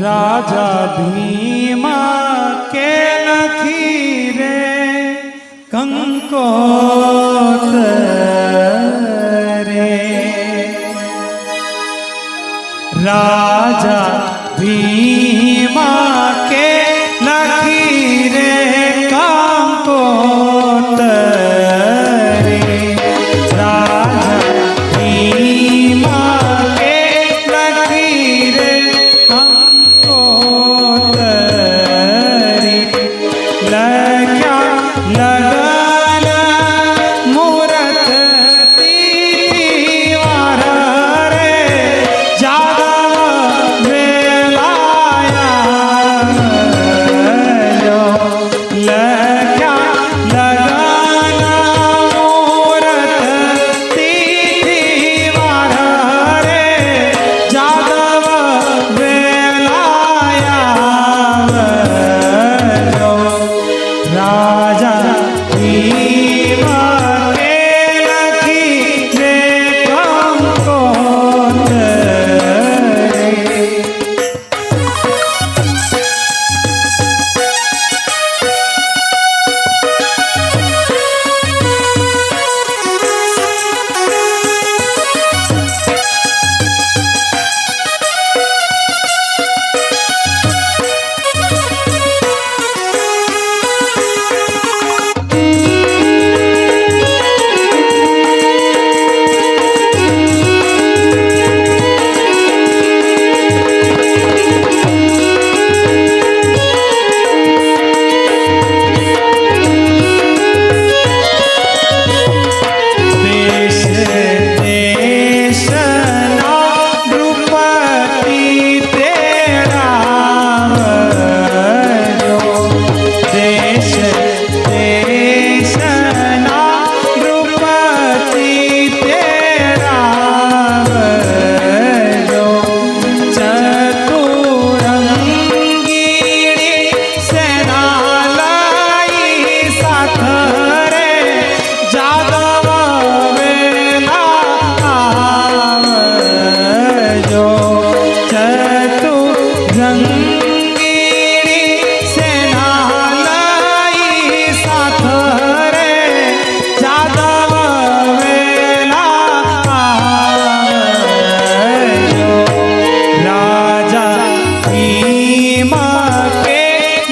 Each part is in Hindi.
राजा भीमा के लखी रे कंकोतरे राजा भीमा के लखी रे कंकोतरे राजा भीमा के लखी रे कंकोतरे लग्या लगन मूरत तीवार रे जादव वेलाया लग्या लगन मूरत तीवार रे जादव वेलाया राजा भीमा के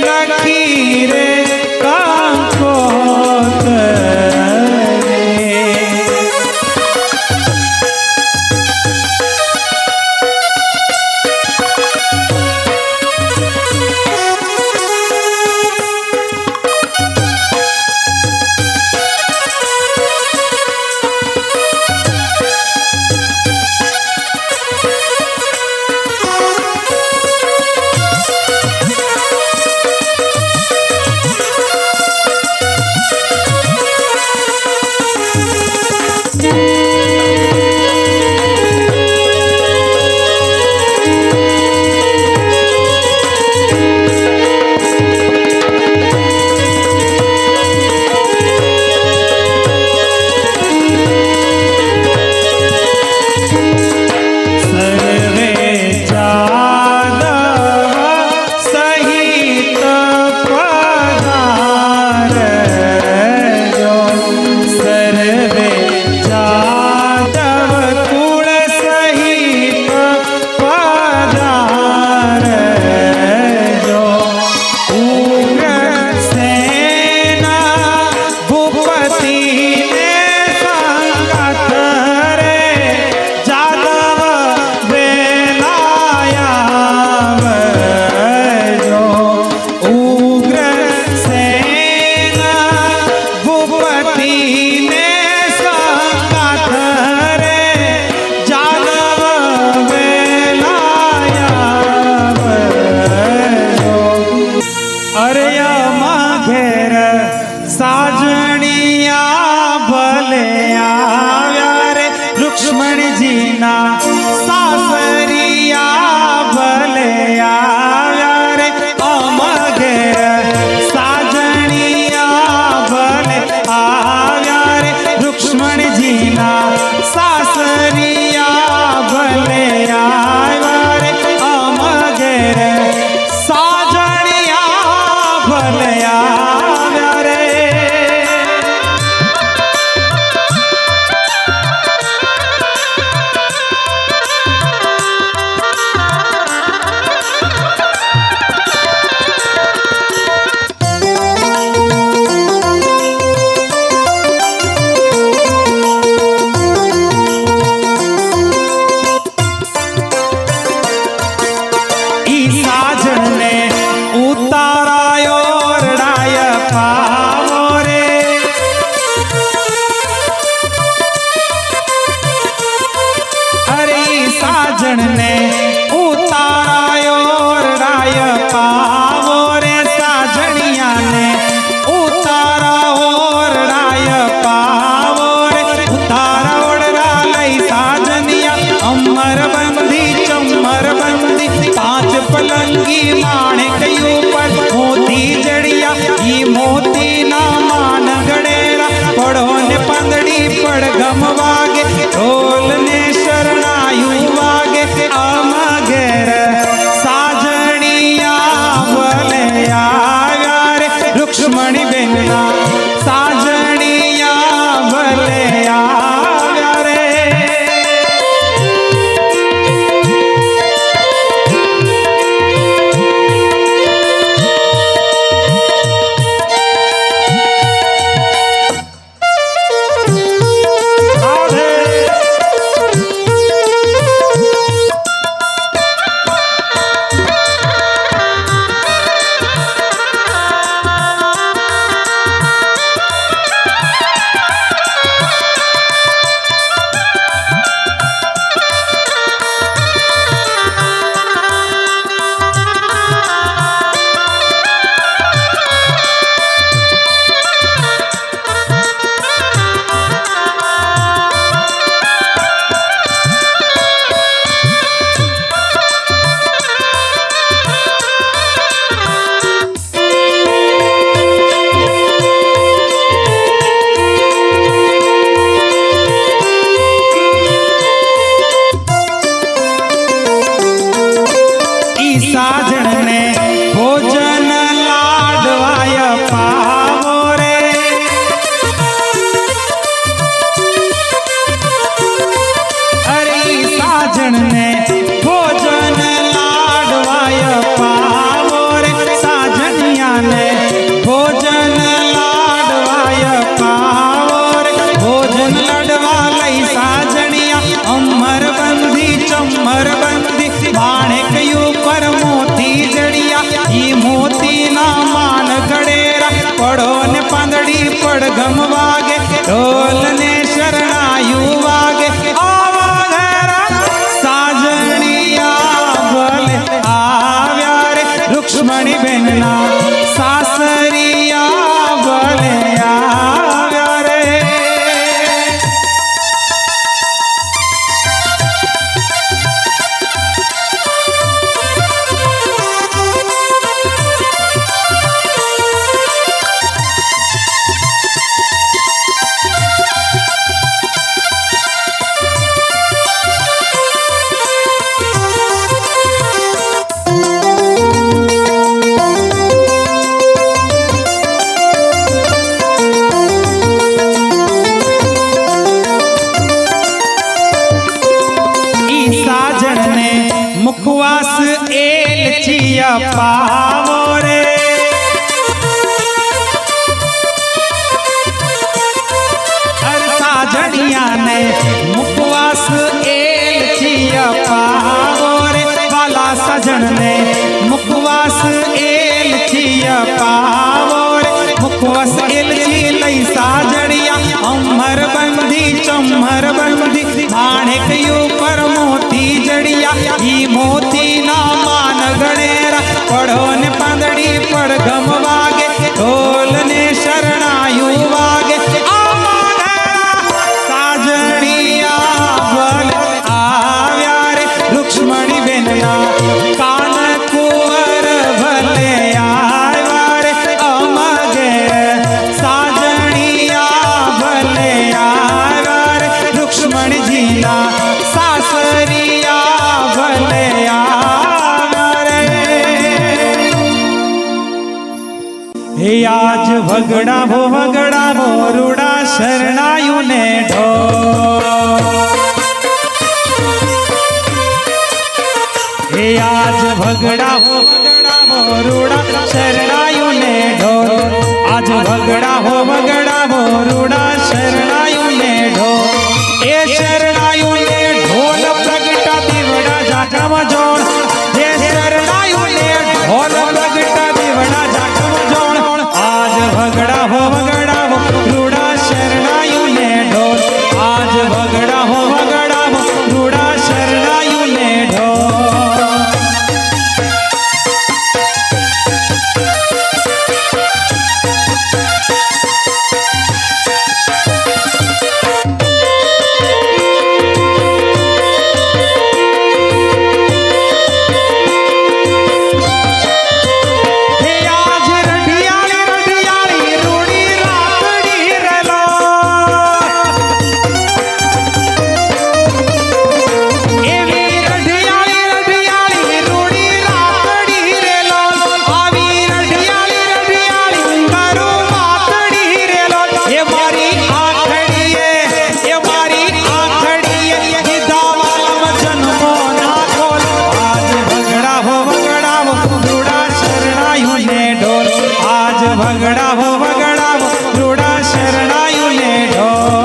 लखी रे कंकोतरे सासरिया भले आया रे अमगेर ભલે આવ્યા રે पावो रे हर साजनिया ने मुखवास एलचिया पावो रे वाला सजन ने मुखवास एलचिया पावो रे मुखवास एलची लई साजड़िया अमर बंदी चमर बंदी माणिक ऊपर मोती जड़िया ई मोती ना मान गणेरा पढ़ो ने पंदड़ी पड़ गम वागे ढोल ने शरणायु वागे साजड़िया बल आव्या रे लक्ष्मणी बेनना कान कुंवर भले आव्या रे अमगे साजड़िया भले आव्या रे लक्ष्मण जी ना सासरिया भले आव्या रे હે આજ વગડાવો રૂડા શરણાયું ને ઢોલ હે આજ વગડાવો રૂડા શરણાયું ને ઢોલ આજ વગડાવો રૂડા શરણાયું ને ઢોલ એ શરણાયું ને ઢોલ પ્રગટા દીવડા જાગમ જોણ જે શરણાયું ને ઢોલ પ્રગટા દીવડા જાગમ જોણ આજ વગડાવો રૂડા શરણાયું ને ઢોલ આજ વગડાવો રૂડા શરણાયું ને ઢોલ વગડાવો રૂડા શરણાયું ને ઢોલ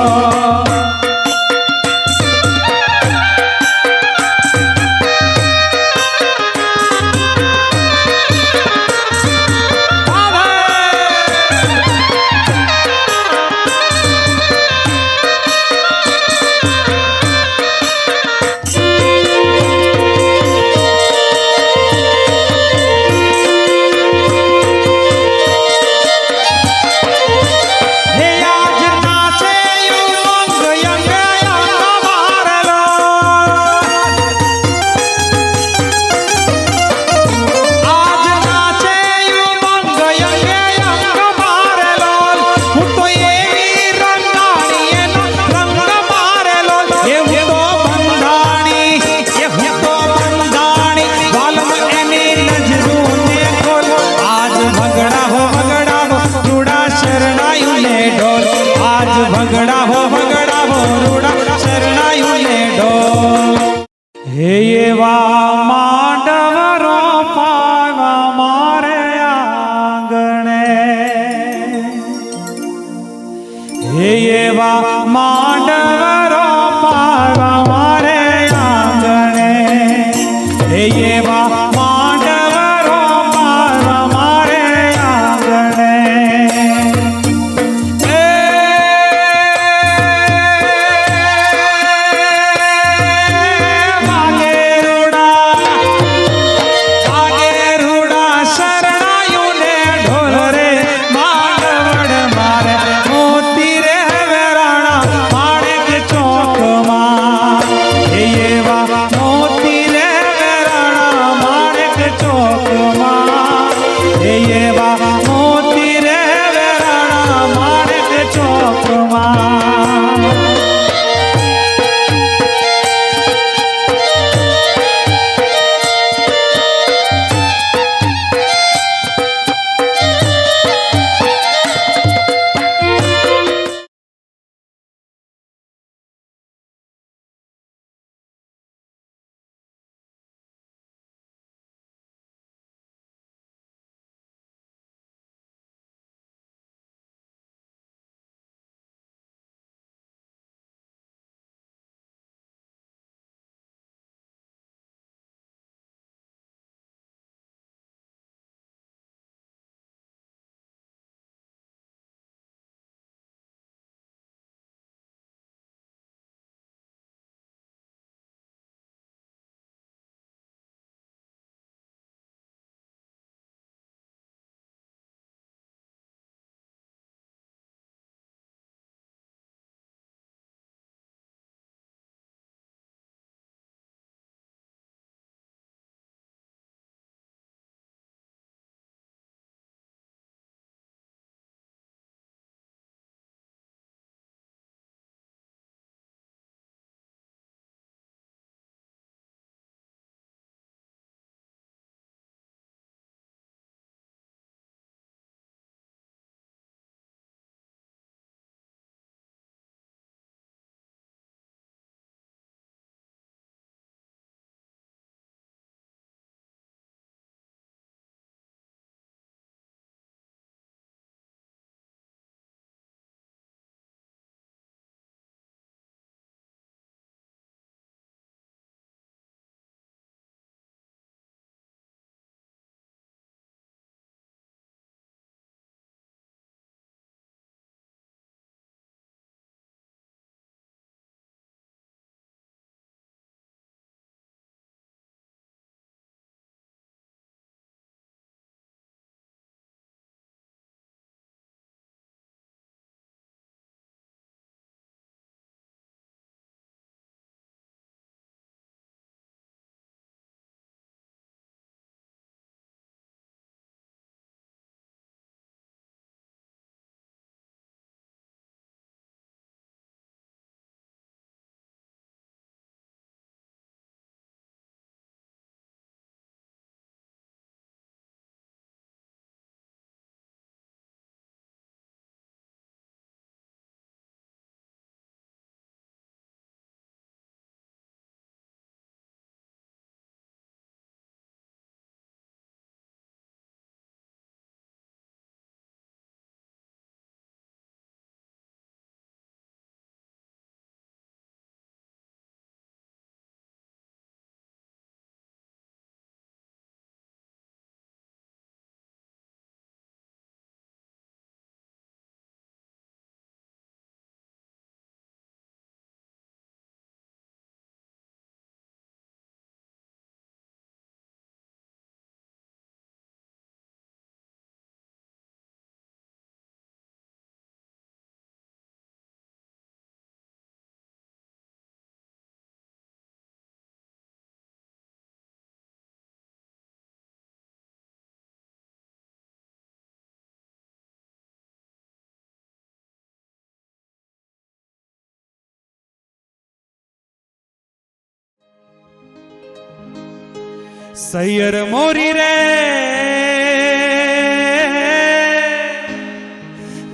सैयर मोरी रे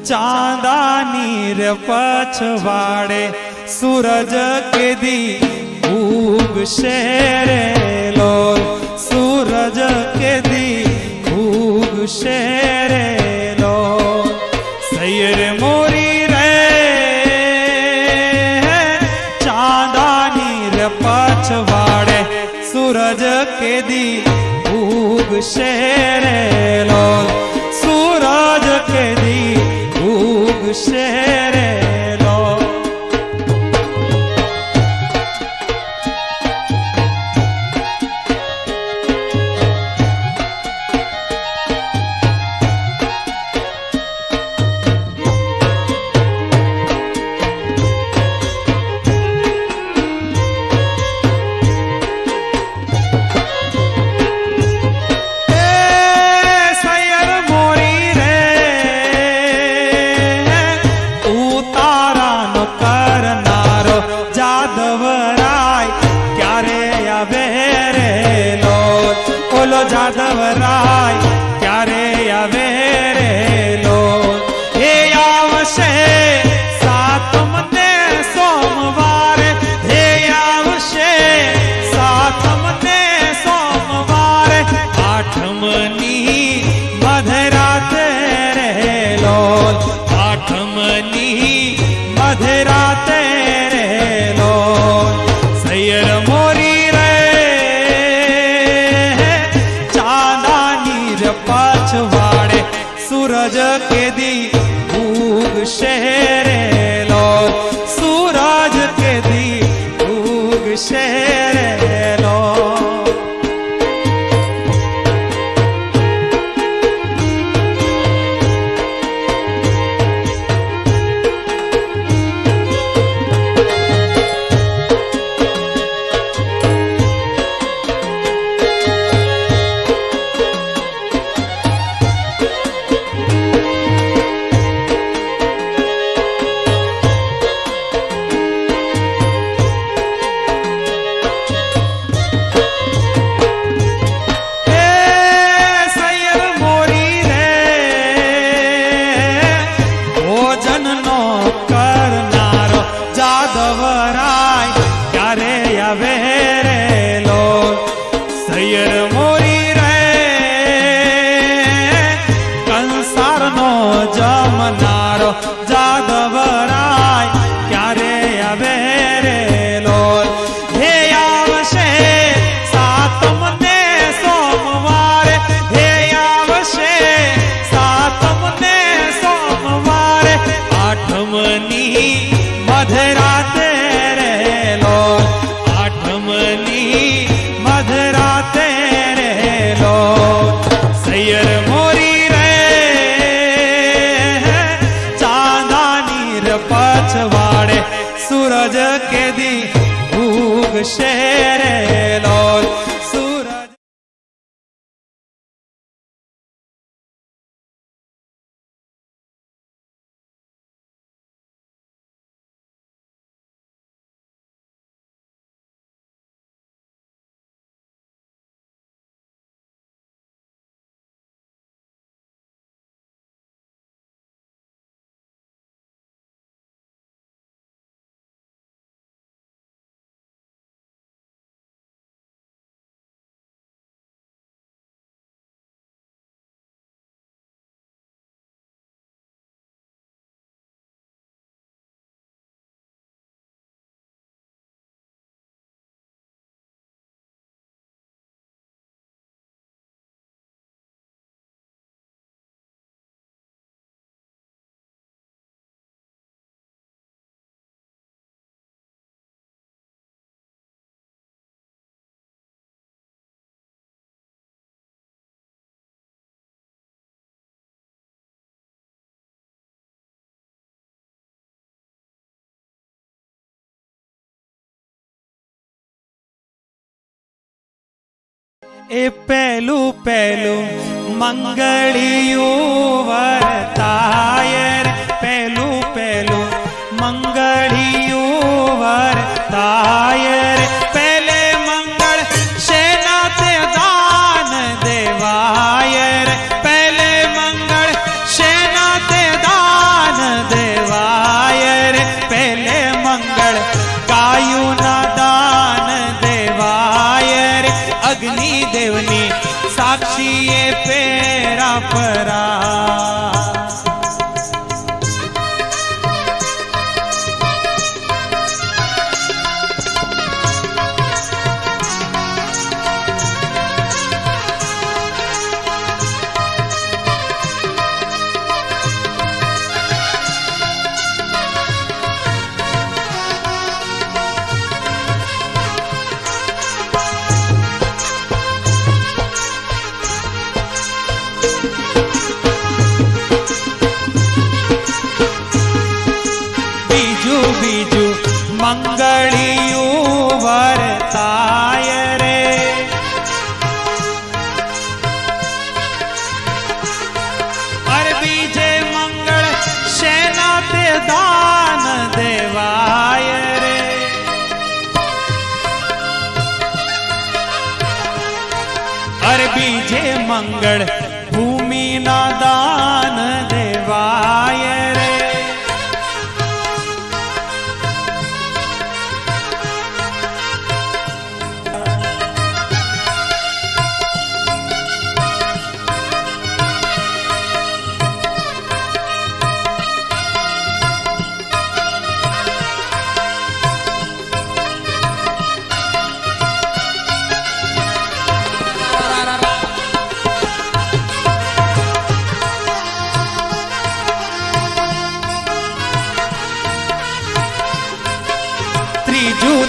चांदानी रे पछवाड़े सूरज के दी उग शेरे लोल सूरज के दी उग शेरे लोल सैयर मोरी रे चांदानी रे पछवाड़े सूरज के दी उग शेरे लोल सूरज के दी उग शेरे लोल जादवराय क्यारे आवे रे लोल हे आवशे सातमने सोमवार हे आवशे सातमने सोमवार आठमनी मधराते रे लोल आठमनी मधराते रे लोल सैयर मोरी पछवाड़े सूरज के दी उग शेरे लोल सूरज के दी उग शेरे लोल जादवराय क्यारे आवे रे लोल सैयर मोरी रे कंसार नो जमनारो जादवराय क्यारे आवे रे लोल हे आवशे सातमने सोमवार हे आवशे सातमने सोमवार आठमनी मधराते रे लोल आठमनी मधराते रे लोल सैयर मोरी रे चांदानी रे पछवाड़े सूरज के दी उग शेरे लोल सूरज ए पहलू पहलू मंगलियू वरतायर पहलू पहलू मंगलियू वरतायर पहले मंगल सेना ते मंगल भूमि ना दान देवाय रे।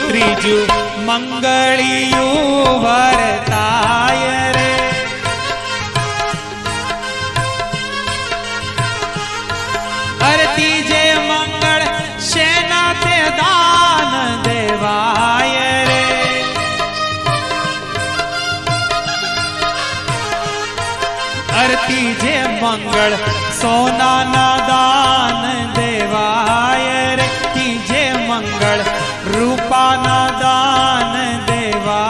त्रिजु मंगलियु वरताय रे। अरे तीजे मंगल सेना ते दान देवाय रे। अरे तीजे मंगल सोना ना दान देवाय रे। तीजे मंगल रूपा ना दान देवा।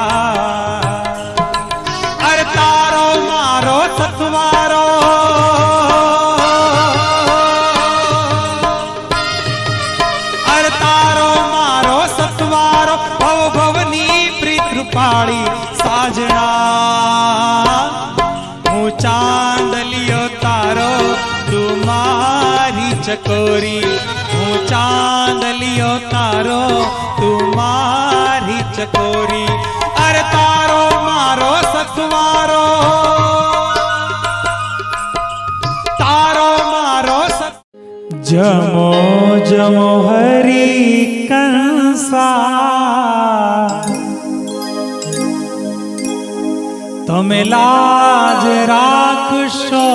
अरे तारो मारो सतवारो अरे तारो मारो सतवारो भव भवनी प्रीत रूपाड़ी साजना। हूँ चांदलियो तारो तुम्हारी चकोरी। हूँ चांदलियो तारो तुम्हारी चकोरी। अरे तारो मारो सतवारो तारो मारो जमो जमो हरि कंसा। तमे लाज राखशो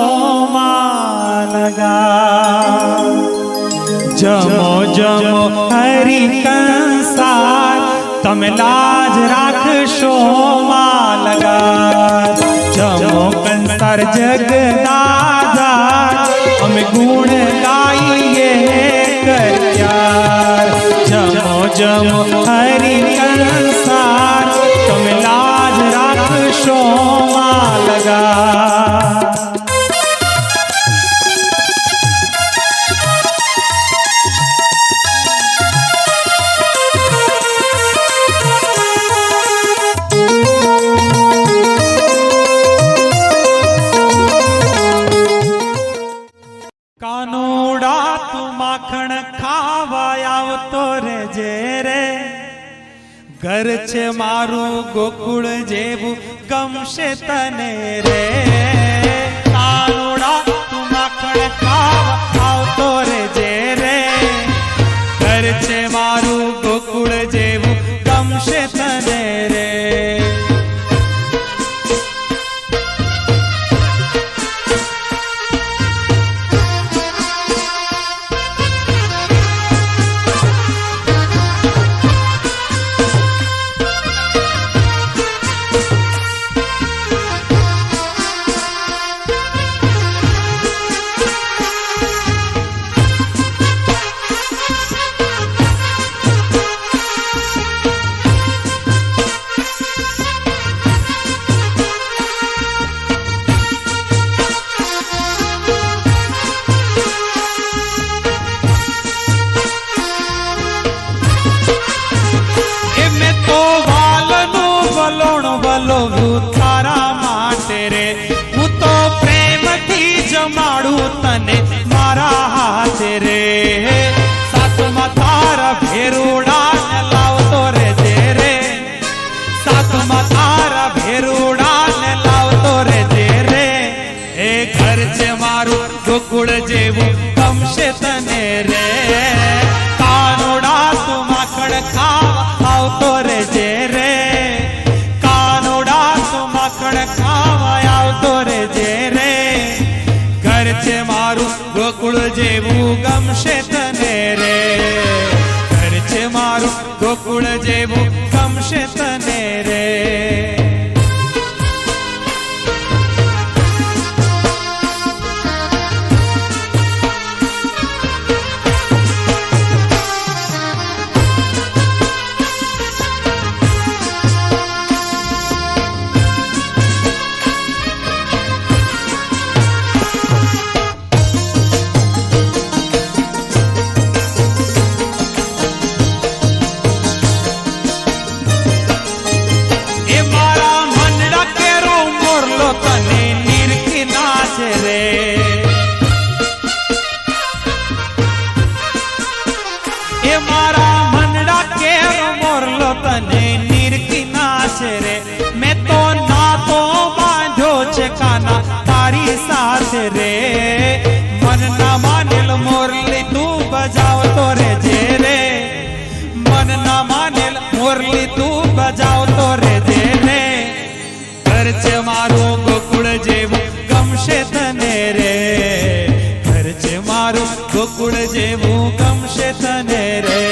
मां लगा। जमो जमो हरि कंसा तमे लाज राखशो मां लगा। जमो कंसार जगदादा हम गुण गाइए कर प्यार। जमो जमो हरि कंसा तमे लाज राखशो मां लगा। कानूड़ा तू माखण खावा आवतो रे जे रे। घर छे मारू गोकुळ जेवू गमशे तने रे। कानूड़ा तू माखण खावा आवतो रे जे रे। घर छे मारू गोकुळ जेवू गमशे तने रे। तारा माटे रे हूँ तो प्रेम थी जमाड़ू तने मारा हाथ रे। सातमा तारा भेरूड़ा ने लावतो रे जे रे। सातमा तारा भेरूड़ा ने लावतो रे जे रे। ए घर छे मारू गोकुळ जेवू गमशे तने रे। कानूड़ा तू माखण खावा आवतो रे जे रे। खावा आवतो रे जे रे। घर छे मारू गोकुळ जेवू गमशे तने रे। घर छे मारू गोकुळ जेवू गमशे तने रे। મોરલી તું બજાવતો રેજે ને ઘર છે મારું ગોકુળ જેવું ગમશે તને રે ઘર છે મારું ગોકુળ જેવું ગમશે તને રે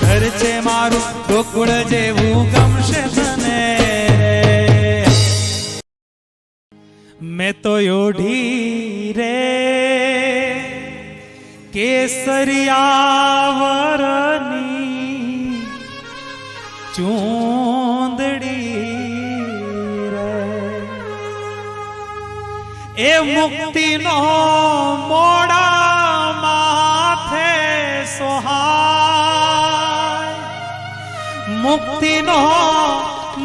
ઘર છે મારું ગોકુળ જેવું ગમશે તને રે मैं तो योढ़ी रे केसरियावरनी चूंदड़ी रे ए मुक्ति नो मोड़ा माथे सोहाय मुक्ति नो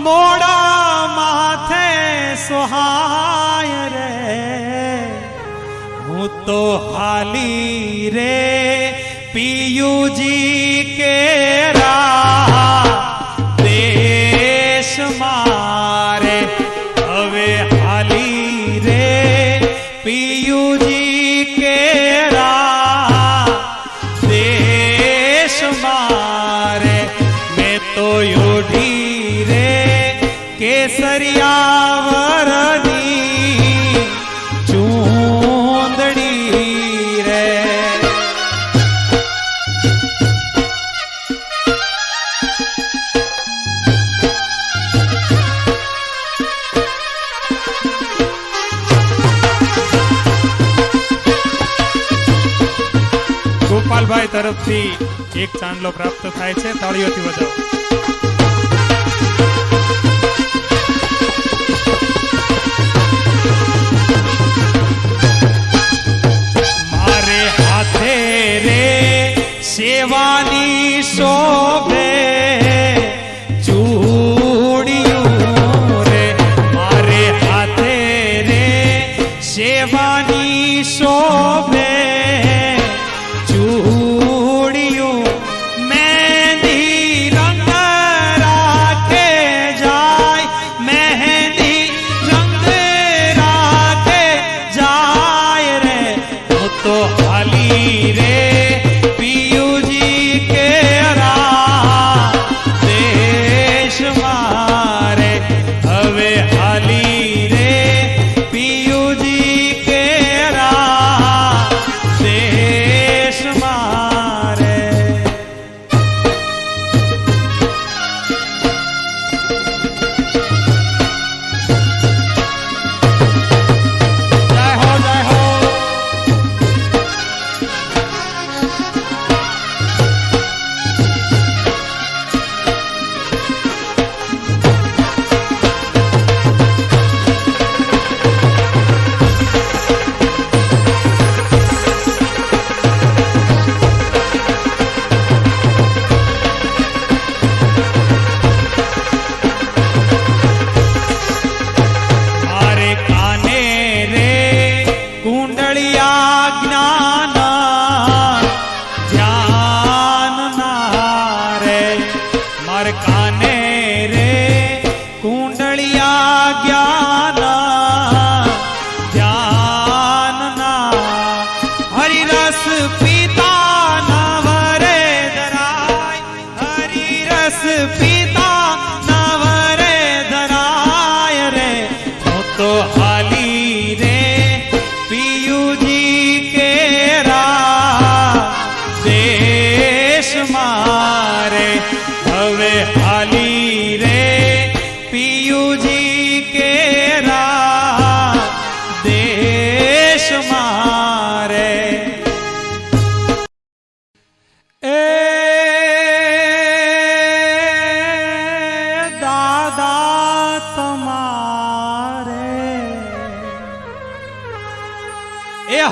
मोड़ा माथे सोहाय रे हूँ तो हाली रे पीयूजी के देश मारे हवे हाली रे पीयूजी के देश मारे मैं तो योढ़ी रे केसरियावरनी चूंदड़ी रे ગોપાલભાઈ તરફથી એક ચાંદલો પ્રાપ્ત થાય છે તાળીઓથી વધાવો सेवानी शोभे चूड़ियों रे मारे हाथे रे सेवानी शोभे चूड़ियों मेहंदी रंग राखे जाय मेहंदी रंग राखे जाय रे वो तो हाली रे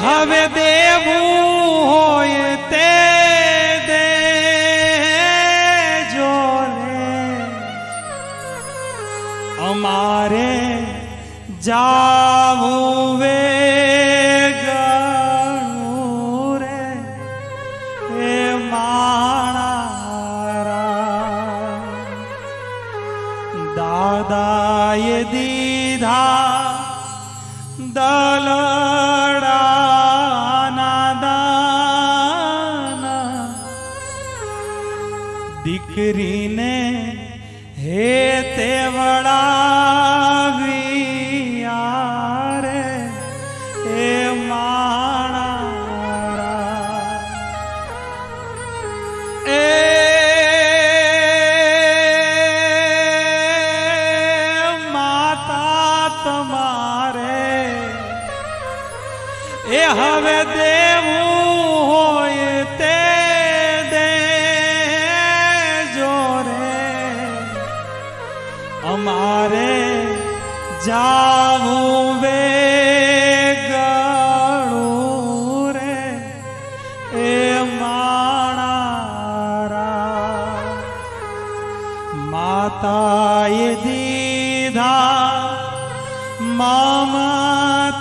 હવે દેવું હોય તે દેજો રે અમારે જાવું વેગણું રે એ માણારા દાદાએ દીધા દલડા દીકરીને હે તે વડાવ્યા રે એ માણા એ માતા તમારે એ હવે દેવું હોય તે દેજો રે અમારે જાવું વેગળું રે એ માણારા માતાએ દીધા મમતા